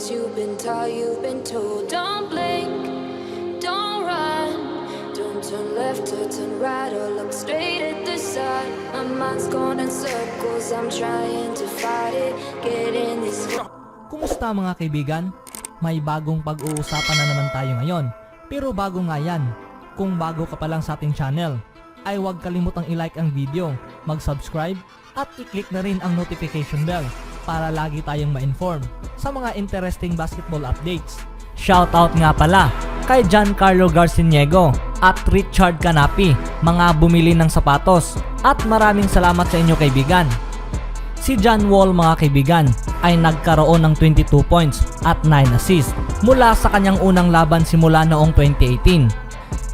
things you've been taught, you've been told. Don't blink, don't run, don't turn left or turn right or look straight at the sun. My mind's going in circles, I'm trying to fight it, get in this. Kumusta mga kaibigan? May bagong pag-uusapan na naman tayo ngayon. Pero bago nga yan, kung bago ka pa lang sa ating channel, ay huwag kalimutang i-like ang video, mag-subscribe, at i-click na rin ang notification bell para lagi tayong ma-inform sa mga interesting basketball updates. Shoutout nga pala kay Giancarlo Garciniego at Richard Canapi, mga bumili ng sapatos, at maraming salamat sa inyo kaibigan. Si John Wall mga kaibigan ay nagkaroon ng 22 points at 9 assists mula sa kanyang unang laban simula noong 2018.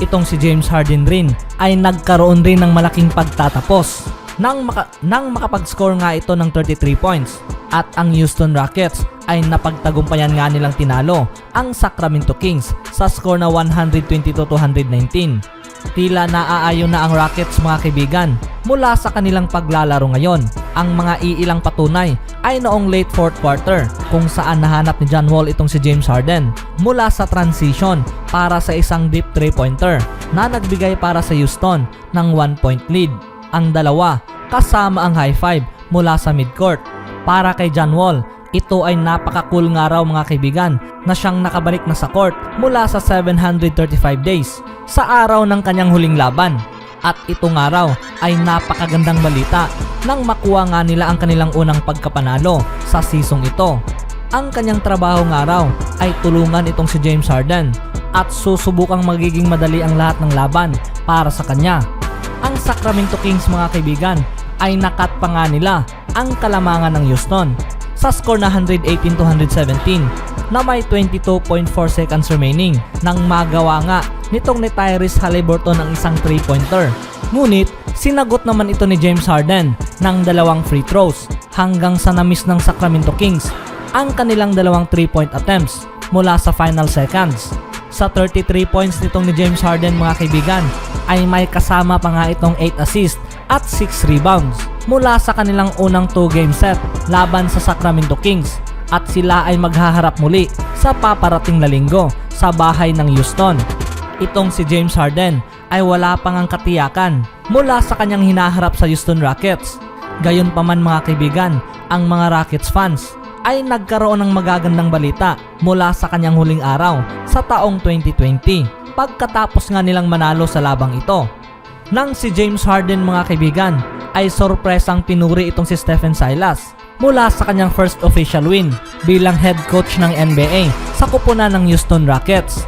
Itong si James Harden rin ay nagkaroon rin ng malaking pagtatapos nang makapag-score nga ito ng 33 points, at ang Houston Rockets ay napagtagumpayan nga nilang tinalo ang Sacramento Kings sa score na 122-119. Tila naaayon na ang Rockets mga kaibigan mula sa kanilang paglalaro ngayon. Ang mga iilang patunay ay noong late fourth quarter kung saan nahanap ni John Wall itong si James Harden mula sa transition para sa isang deep 3-pointer na nagbigay para sa Houston ng 1-point lead. Ang dalawa kasama ang high five mula sa midcourt. Para kay John Wall, ito ay napaka-cool nga raw mga kaibigan na siyang nakabalik na sa court mula sa 735 days sa araw ng kanyang huling laban. At ito nga raw ay napakagandang balita nang makuha nga nila ang kanilang unang pagkapanalo sa seasong ito. Ang kanyang trabaho nga raw ay tulungan itong si James Harden at susubukang magiging madali ang lahat ng laban para sa kanya. Ang Sacramento Kings mga kaibigan ay nakat pa nga nila ang kalamangan ng Houston sa score na 118-117 na may 22.4 seconds remaining nang magawa nga nitong ni Tyrese Haliburton ang isang 3-pointer. Ngunit sinagot naman ito ni James Harden ng dalawang free throws hanggang sa na-miss ng Sacramento Kings ang kanilang dalawang 3-point attempts mula sa final seconds. Sa 33 points nitong ni James Harden mga kaibigan ay may kasama pa nga itong 8 assists at 6 rebounds mula sa kanilang unang 2-game set laban sa Sacramento Kings, at sila ay maghaharap muli sa paparating na linggo sa bahay ng Houston. Itong si James Harden ay wala pang ang katiyakan mula sa kanyang hinaharap sa Houston Rockets. Gayunpaman mga kaibigan, ang mga Rockets fans ay nagkaroon ng magagandang balita mula sa kanyang huling araw sa taong 2020 pagkatapos nga nilang manalo sa labang ito. Nang si James Harden mga kaibigan ay sorpresang pinuri itong si Stephen Silas mula sa kanyang first official win bilang head coach ng NBA sa kupunan ng Houston Rockets.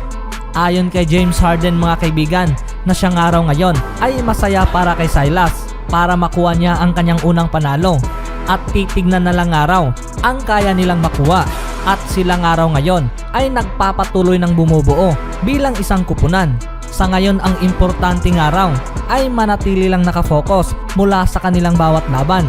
Ayon kay James Harden mga kaibigan na siyang araw ngayon ay masaya para kay Silas para makuha niya ang kanyang unang panalo, at titignan na lang araw ang kaya nilang makuha, at silang araw ngayon ay nagpapatuloy ng bumubuo bilang isang kupunan. Sa ngayon ang importanteng araw ay manatili lang nakafocus mula sa kanilang bawat laban.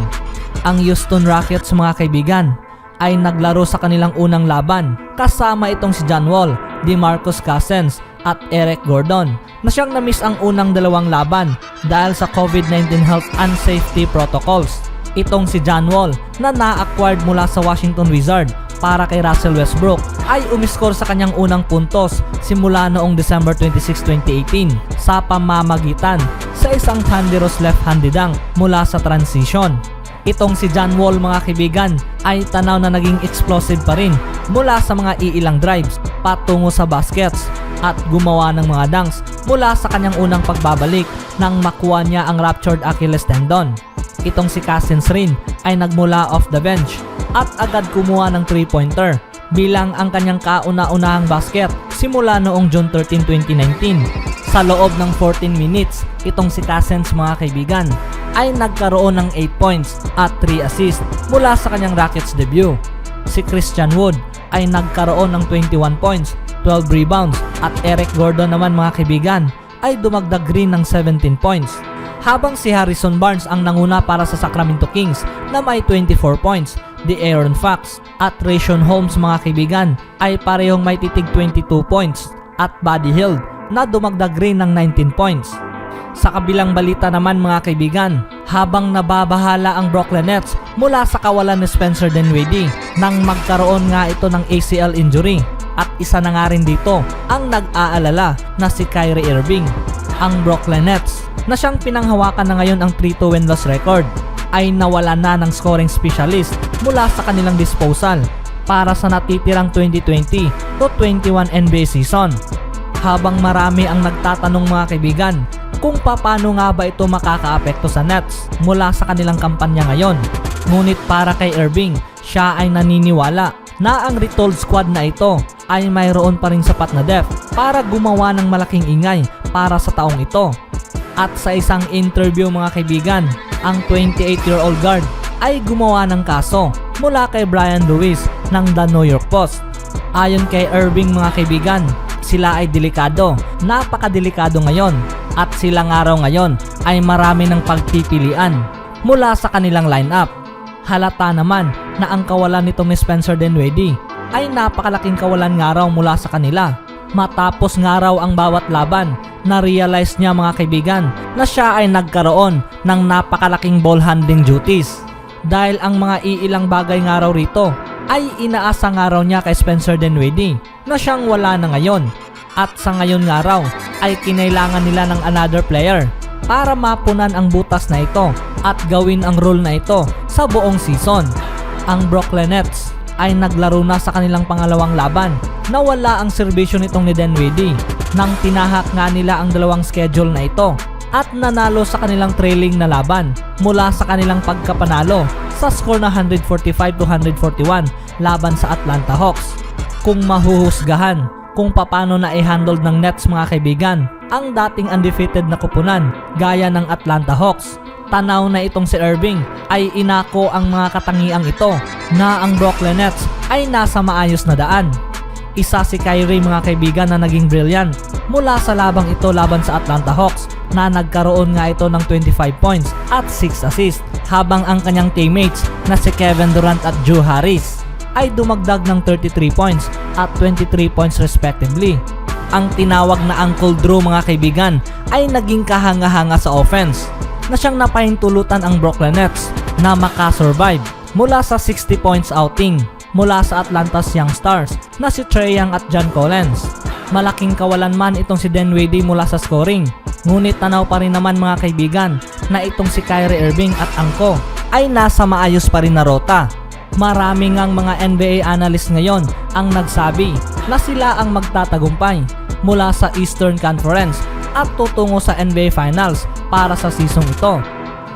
Ang Houston Rockets mga kaibigan ay naglaro sa kanilang unang laban kasama itong si John Wall, DeMarcus Cousins at Eric Gordon na siyang na-miss ang unang dalawang laban dahil sa COVID-19 health and safety protocols. Itong si John Wall na na-acquired mula sa Washington Wizards para kay Russell Westbrook ay umiskor sa kanyang unang puntos simula noong December 26, 2018 sa pamamagitan sa isang thunderous left-handed dunk mula sa transition. Itong si John Wall mga kaibigan ay tanaw na naging explosive pa rin mula sa mga iilang drives patungo sa baskets at gumawa ng mga dunks mula sa kanyang unang pagbabalik nang makuha niya ang ruptured Achilles tendon. Itong si Cousins rin ay nagmula off the bench at agad kumuha ng 3-pointer bilang ang kanyang kauna-unahang basket simula noong June 13, 2019. Sa loob ng 14 minutes, itong si Cousins mga kaibigan ay nagkaroon ng 8 points at 3 assists mula sa kanyang Rockets debut. Si Christian Wood ay nagkaroon ng 21 points, 12 rebounds, at Eric Gordon naman mga kaibigan ay dumagdag rin ng 17 points. Habang si Harrison Barnes ang nanguna para sa Sacramento Kings na may 24 points, De'Aaron Fox at Richaun Holmes mga kaibigan ay parehong may titig 22 points, at Buddy Hield na dumagdag rin ng 19 points. Sa kabilang balita naman mga kaibigan, habang nababahala ang Brooklyn Nets mula sa kawalan ni Spencer Dinwiddie nang magkaroon nga ito ng ACL injury. At isa na nga rin dito ang nag-aalala na si Kyrie Irving. Ang Brooklyn Nets na siyang pinanghawakan na ngayon ang 3-2 win-loss record ay nawala na ng scoring specialist mula sa kanilang disposal para sa natitirang 2020 to 21 NBA season. Habang marami ang nagtatanong mga kaibigan kung paano nga ba ito makakaapekto sa Nets mula sa kanilang kampanya ngayon. Ngunit para kay Irving, siya ay naniniwala na ang retooled squad na ito ay mayroon pa ring sapat na depth para gumawa ng malaking ingay para sa taong ito. At sa isang interview mga kaibigan, ang 28-year-old guard ay gumawa ng kaso mula kay Brian Lewis ng The New York Post. Ayon kay Irving mga kaibigan, sila ay delikado, napakadelikado ngayon at sila nga raw ngayon ay marami ng pagpipilian mula sa kanilang lineup. Halata naman na ang kawalan nitong ni Spencer Dinwiddie ay napakalaking kawalan nga raw mula sa kanila. Matapos nga raw ang bawat laban, na-realize niya mga kaibigan na siya ay nagkaroon ng napakalaking ball handling duties. Dahil ang mga iilang bagay nga raw rito ay inaasa nga raw niya kay Spencer Dinwiddie na siyang wala na ngayon. At sa ngayon nga raw ay kinailangan nila ng another player para mapunan ang butas na ito at gawin ang role na ito sa buong season. Ang Brooklyn Nets ay naglaro na sa kanilang pangalawang laban na wala ang serbisyo nitong ni Dinwiddie nang tinahak nga nila ang dalawang schedule na ito at nanalo sa kanilang trailing na laban mula sa kanilang pagkapanalo sa score na 145-141 laban sa Atlanta Hawks. Kung mahuhusgahan kung paano na i-handle ng Nets mga kaibigan ang dating undefeated na kupunan gaya ng Atlanta Hawks, tanaw na itong si Irving ay inako ang mga katangiang ito na ang Brooklyn Nets ay nasa maayos na daan. Isa si Kyrie mga kaibigan na naging brilliant mula sa labang ito laban sa Atlanta Hawks na nagkaroon nga ito ng 25 points at 6 assists habang ang kanyang teammates na si Kevin Durant at Joe Harris ay dumagdag ng 33 points at 23 points respectively. Ang tinawag na Uncle Drew mga kaibigan ay naging kahanga-hanga sa offense na siyang napahintulutan ang Brooklyn Nets na makasurvive mula sa 60 points outing mula sa Atlanta's Young Stars na si Trae Young at John Collins. Malaking kawalan man itong si Dinwiddie mula sa scoring, ngunit tanaw pa rin naman mga kaibigan na itong si Kyrie Irving at angko ay nasa maayos pa rin na rota. Marami ngang mga NBA analyst ngayon ang nagsabi na sila ang magtatagumpay mula sa Eastern Conference at tutungo sa NBA Finals para sa season ito.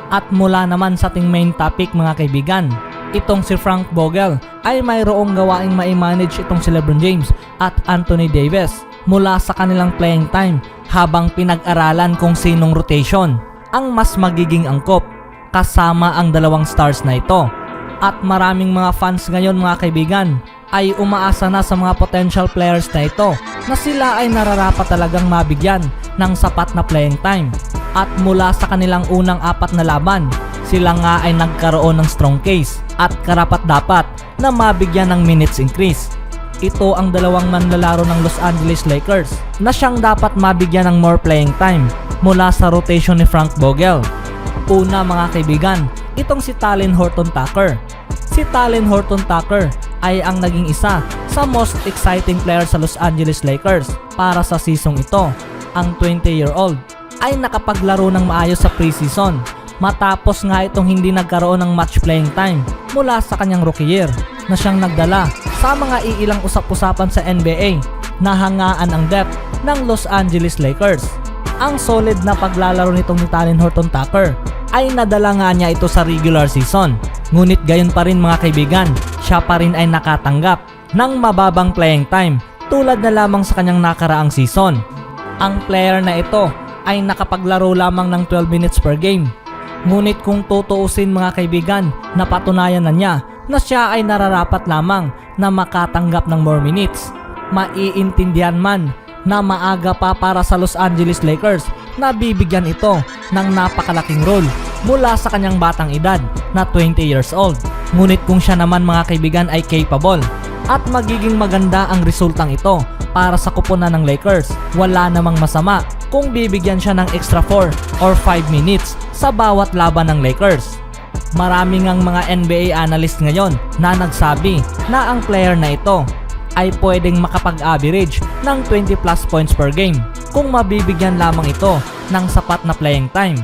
At mula naman sa ating main topic mga kaibigan, itong si Frank Vogel ay mayroong gawaing ma-manage itong si LeBron James at Anthony Davis mula sa kanilang playing time habang pinag-aralan kung sinong rotation ang mas magiging angkop kasama ang dalawang stars na ito. At maraming mga fans ngayon mga kaibigan ay umaasa na sa mga potential players na ito na sila ay nararapat talagang mabigyan ng sapat na playing time. At mula sa kanilang unang 4 na laban, sila nga ay nagkaroon ng strong case at karapat-dapat na mabigyan ng minutes increase. Ito ang dalawang manlalaro ng Los Angeles Lakers na siyang dapat mabigyan ng more playing time mula sa rotation ni Frank Vogel. Una mga kaibigan, itong si Talen Horton-Tucker. Si Talen Horton-Tucker ay ang naging isa sa most exciting player sa Los Angeles Lakers para sa season ito. Ang 20-year-old ay nakapaglaro ng maayos sa preseason matapos nga itong hindi nagkaroon ng match playing time mula sa kanyang rookie year na siyang nagdala sa mga iilang usap-usapan sa NBA na hangaan ang depth ng Los Angeles Lakers. Ang solid na paglalaro nitong ni Talen Horton-Tucker ay nadala nga niya ito sa regular season. Ngunit gayon pa rin mga kaibigan, siya pa rin ay nakatanggap ng mababang playing time tulad na lamang sa kanyang nakaraang season. Ang player na ito ay nakapaglaro lamang ng 12 minutes per game. Ngunit kung tutuusin mga kaibigan, napatunayan na niya na siya ay nararapat lamang na makatanggap ng more minutes. Maiintindihan man na maaga pa para sa Los Angeles Lakers na bibigyan ito ng napakalaking role mula sa kanyang batang edad na 20 years old. Ngunit kung siya naman mga kaibigan ay capable at magiging maganda ang resultang ito para sa kuponan ng Lakers. Wala namang masama kung bibigyan siya ng extra 4 or 5 minutes sa bawat laban ng Lakers. Maraming ang mga NBA analyst ngayon na nagsabi na ang player na ito ay pwedeng makapag-average ng 20 plus points per game kung mabibigyan lamang ito ng sapat na playing time.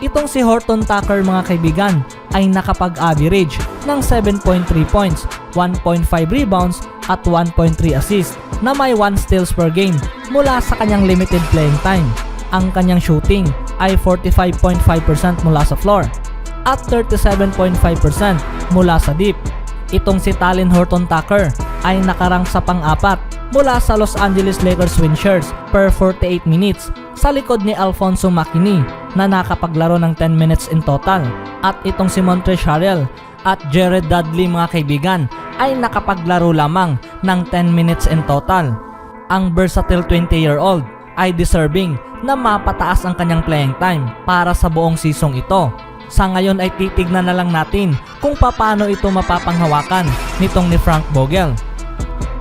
Itong si Horton Tucker mga kaibigan ay nakapag-average ng 7.3 points, 1.5 rebounds at 1.3 assists na may 1 steals per game mula sa kanyang limited playing time. Ang kanyang shooting ay 45.5% mula sa floor at 37.5% mula sa deep. Itong si Talen Horton Tucker ay nakarang sa pang-apat mula sa Los Angeles Lakers win shares per 48 minutes sa likod ni Alfonso McKinney na nakapaglaro ng 10 minutes in total. At itong si Montrezl Harrell at Jared Dudley mga kaibigan ay nakapaglaro lamang ng 10 minutes in total. Ang versatile 20-year-old ay deserving na mapataas ang kanyang playing time para sa buong season ito. Sa ngayon ay titignan na lang natin kung paano ito mapapanghawakan nitong ni Frank Vogel.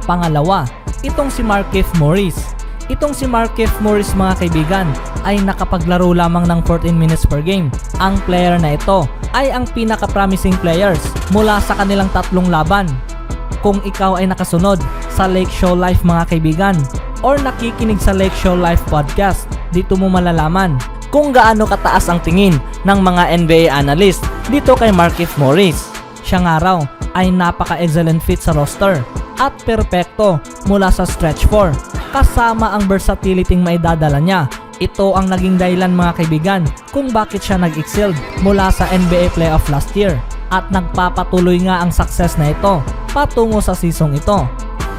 Pangalawa, itong si Markieff Morris. Itong si Markieff Morris mga kaibigan ay nakapaglaro lamang ng 14 minutes per game. Ang player na ito ay ang pinaka-promising players mula sa kanilang tatlong laban. Kung ikaw ay nakasunod sa Lake Show Live mga kaibigan or nakikinig sa Lake Show Live podcast, dito mo malalaman kung gaano kataas ang tingin ng mga NBA analyst dito kay Markieff Morris. Siya nga raw ay napaka-excellent fit sa roster at perpekto mula sa stretch 4 kasama ang versatility may dadala niya. Ito ang naging dahilan mga kaibigan kung bakit siya nag-excel mula sa NBA playoff last year at nagpapatuloy nga ang success na ito patungo sa season ito.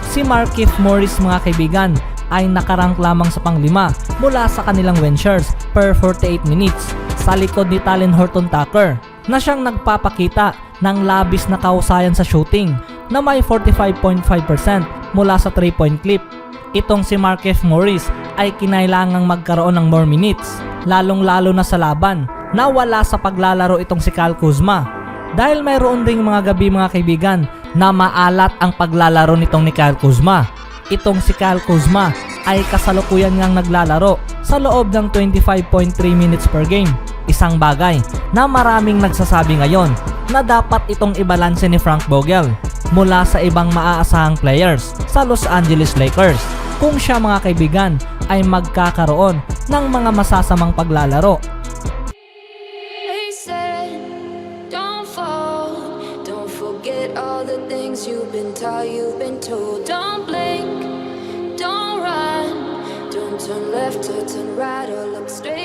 Si Markieff Morris mga kaibigan ay nakarank lamang sa pang-5 mula sa kanilang win shares per 48 minutes sa likod ni Talen Horton Tucker na siyang nagpapakita ng labis na kahusayan sa shooting na may 45.5% mula sa 3-point clip. Itong si Markieff Morris ay kinailangang magkaroon ng more minutes, lalong-lalo na sa laban na wala sa paglalaro itong si Kyle Kuzma. Dahil mayroon ding mga gabi mga kaibigan na maalat ang paglalaro nitong ni Kyle Kuzma. Itong si Kyle Kuzma ay kasalukuyan ngang naglalaro sa loob ng 25.3 minutes per game. Isang bagay na maraming nagsasabi ngayon na dapat itong ibalanse ni Frank Vogel mula sa ibang maaasahang players sa Los Angeles Lakers kung siya mga kaibigan ay magkakaroon ng mga masasamang paglalaro. They said, don't fall, don't forget all the things you've been taught, you've been told. Don't blink, don't run, don't turn left or turn right or look straight